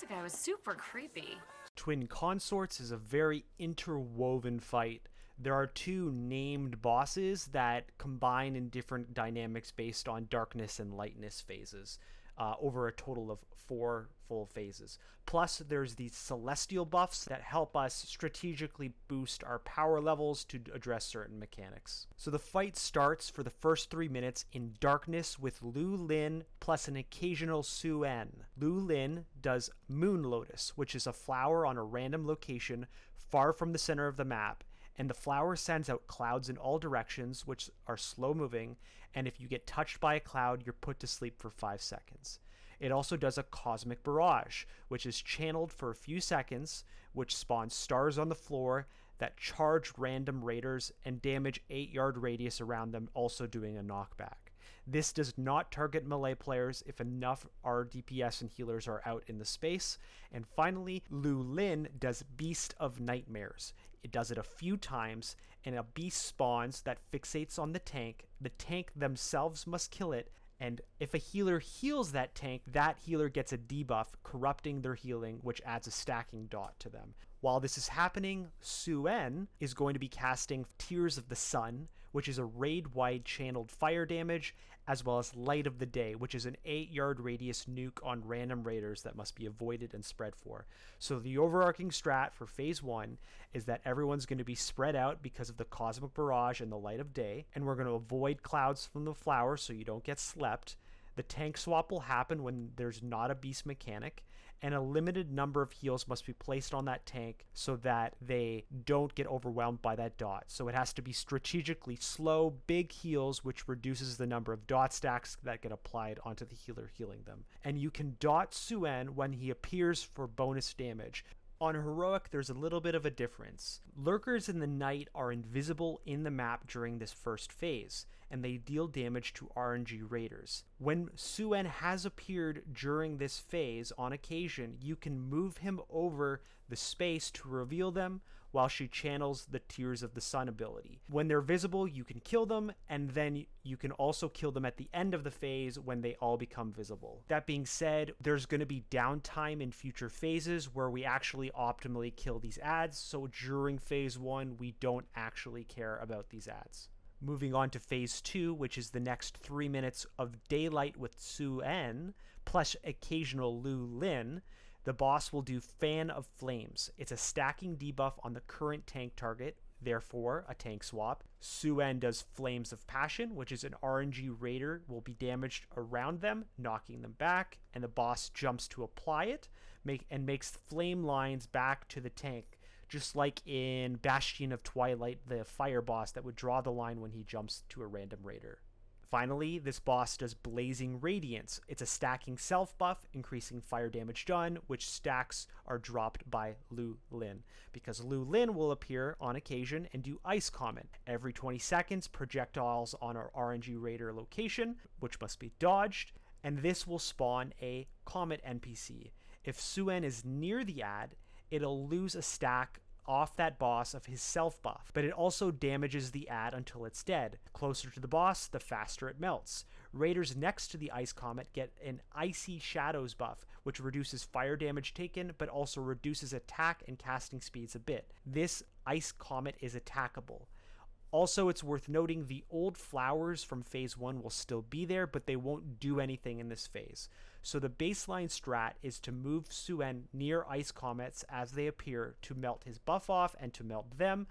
last guy was super creepy. Twin Consorts is a very interwoven fight. There are two named bosses that combine in different dynamics based on darkness and lightness phases. Over a total of 4 full phases. Plus, there's these celestial buffs that help us strategically boost our power levels to address certain mechanics. So the fight starts for the first 3 minutes in darkness with Lu Lin plus an occasional Suen. Lu Lin does Moon Lotus, which is a flower on a random location far from the center of the map. And the flower sends out clouds in all directions, which are slow moving, and if you get touched by a cloud, you're put to sleep for 5 seconds. It also does a cosmic barrage, which is channeled for a few seconds, which spawns stars on the floor that charge random raiders and damage 8-yard radius around them, also doing a knockback. This does not target melee players if enough our DPS and healers are out in the space. And finally, Lu Lin does Beast of Nightmares. It does it a few times, and a beast spawns that fixates on the tank. The tank themselves must kill it, and if a healer heals that tank, that healer gets a debuff, corrupting their healing, which adds a stacking dot to them. While this is happening, Suen is going to be casting Tears of the Sun, which is a raid-wide channeled fire damage, as well as Light of the Day, which is an 8-yard radius nuke on random raiders that must be avoided and spread for. So the overarching strat for Phase 1 is that everyone's going to be spread out because of the Cosmic Barrage and the Light of Day, and we're going to avoid clouds from the flower so you don't get slept. The tank swap will happen when there's not a beast mechanic, and a limited number of heals must be placed on that tank so that they don't get overwhelmed by that dot. So it has to be strategically slow, big heals, which reduces the number of dot stacks that get applied onto the healer healing them. And you can dot Suen when he appears for bonus damage. On Heroic, there's a little bit of a difference. Lurkers in the night are invisible in the map during this first phase, and they deal damage to RNG raiders. When Suen has appeared during this phase, on occasion, you can move him over the space to reveal them while she channels the Tears of the Sun ability. When they're visible, you can kill them, and then you can also kill them at the end of the phase when they all become visible. That being said, there's going to be downtime in future phases where we actually optimally kill these ads, so during Phase 1, we don't actually care about these ads. Moving on to Phase 2, which is the next 3 minutes of daylight with Suen, plus occasional Lu Lin, the boss will do Fan of Flames. It's a stacking debuff on the current tank target, therefore a tank swap. Suen does Flames of Passion, which is an RNG raider will be damaged around them, knocking them back, and the boss jumps to apply it and makes flame lines back to the tank, just like in Bastion of Twilight, the fire boss that would draw the line when he jumps to a random raider. Finally, this boss does Blazing Radiance. It's a stacking self buff, increasing fire damage done, which stacks are dropped by Lu Lin, because Lu Lin will appear on occasion and do Ice Comet. Every 20 seconds, projectiles on our RNG Raider location, which must be dodged, and this will spawn a Comet NPC. If Suen is near the ad, it'll lose a stack off that boss of his self buff, but it also damages the ad until it's dead. Closer to the boss, the faster it melts. Raiders next to the Ice Comet get an Icy Shadows buff, which reduces fire damage taken, but also reduces attack and casting speeds a bit. This Ice Comet is attackable. Also, it's worth noting the old flowers from Phase 1 will still be there, but they won't do anything in this phase. So the baseline strat is to move Suen near Ice Comets as they appear to melt his buff off and to melt them,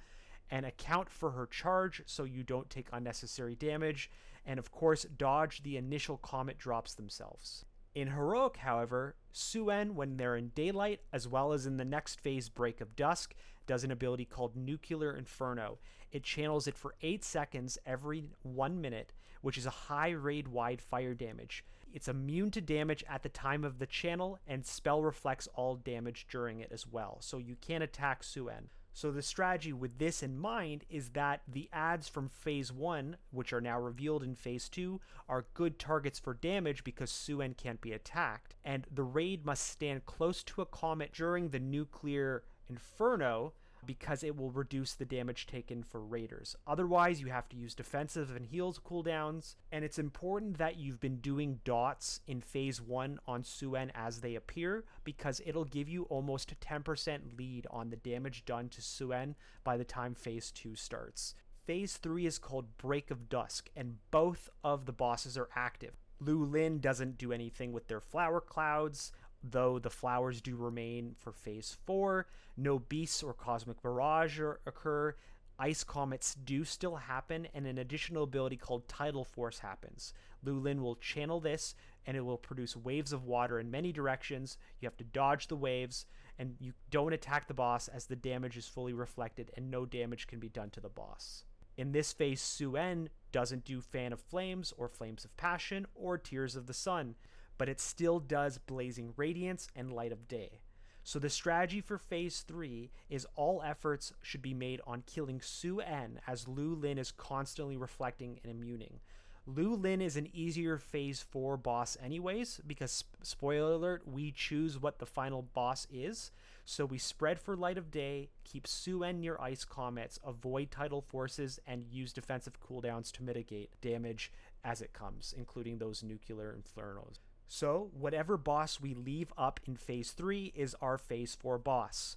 and account for her charge so you don't take unnecessary damage, and of course dodge the initial comet drops themselves. In Heroic, however, Suen, when they're in daylight, as well as in the next phase, Break of Dusk, does an ability called Nuclear Inferno. It channels it for 8 seconds every 1 minute, which is a high raid-wide fire damage. It's immune to damage at the time of the channel, and spell reflects all damage during it as well, so you can't attack Suen. So the strategy with this in mind is that the ads from Phase 1, which are now revealed in Phase 2, are good targets for damage because Suen can't be attacked, and the raid must stand close to a comet during the Nuclear Inferno because it will reduce the damage taken for raiders. Otherwise, you have to use defensive and heals cooldowns, and it's important that you've been doing dots in phase 1 on Suen as they appear, because it'll give you almost 10% lead on the damage done to Suen by the time phase 2 starts. Phase 3 is called Break of Dusk, and both of the bosses are active. Lu Lin doesn't do anything with their flower clouds, though the flowers do remain for phase 4. No beasts or cosmic barrage occur. Ice comets do still happen, and an additional ability called Tidal Force happens. Lu Lin will channel this, and it will produce waves of water in many directions. You have to dodge the waves, and you don't attack the boss as the damage is fully reflected, and no damage can be done to the boss. In this phase, Suen doesn't do Fan of Flames or Flames of Passion or Tears of the Sun, but it still does Blazing Radiance and Light of Day. So the strategy for phase 3 is all efforts should be made on killing Suen, as Lu Lin is constantly reflecting and immuning. Lu Lin is an easier phase 4 boss anyways, because, spoiler alert, we choose what the final boss is. So we spread for Light of Day, keep Suen near ice comets, avoid tidal forces, and use defensive cooldowns to mitigate damage as it comes, including those nuclear infernos. So whatever boss we leave up in phase 3 is our phase 4 boss.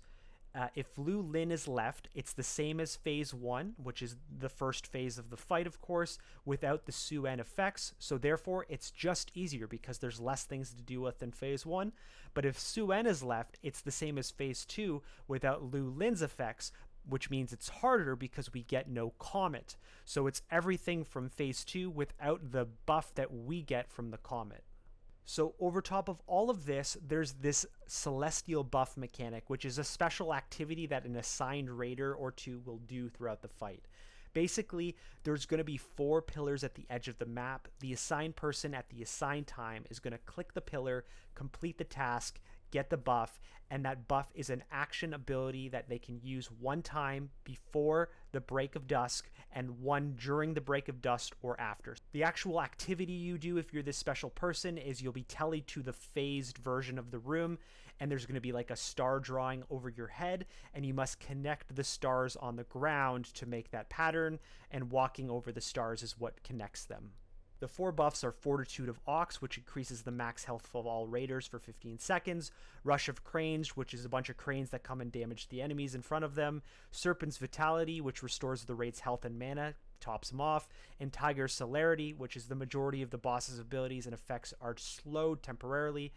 If Lu Lin is left, it's the same as phase 1, which is the first phase of the fight, of course, without the Suen effects, so therefore it's just easier because there's less things to deal with than phase 1. But if Suen is left, it's the same as phase 2 without Lu Lin's effects, which means it's harder because we get no comet. So it's everything from phase 2 without the buff that we get from the comet. So over top of all of this, there's this celestial buff mechanic, which is a special activity that an assigned raider or two will do throughout the fight. Basically, there's going to be 4 pillars at the edge of the map. The assigned person at the assigned time is going to click the pillar, complete the task, get the buff, and that buff is an action ability that they can use one time before the break of dusk and one during the break of dusk or after. The actual activity you do if you're this special person is you'll be tellied to the phased version of the room, and there's going to be like a star drawing over your head, and you must connect the stars on the ground to make that pattern, and walking over the stars is what connects them. The 4 buffs are Fortitude of Ox, which increases the max health of all raiders for 15 seconds, Rush of Cranes, which is a bunch of cranes that come and damage the enemies in front of them, Serpent's Vitality, which restores the raid's health and mana, tops them off, and Tiger's Celerity, which is the majority of the boss's abilities and effects are slowed temporarily,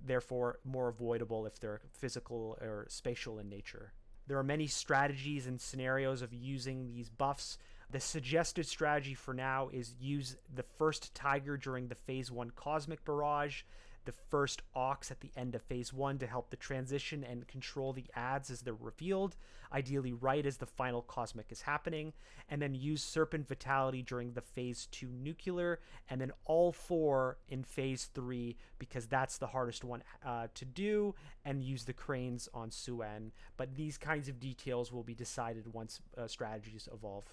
therefore more avoidable if they're physical or spatial in nature. There are many strategies and scenarios of using these buffs. The suggested strategy for now is use the first Tiger during the phase 1 Cosmic Barrage, the first Ox at the end of phase 1 to help the transition and control the adds as they're revealed, ideally right as the final Cosmic is happening, and then use Serpent Vitality during the phase 2 Nuclear, and then all 4 in phase 3 because that's the hardest one to do, and use the cranes on Suen. But these kinds of details will be decided once strategies evolve.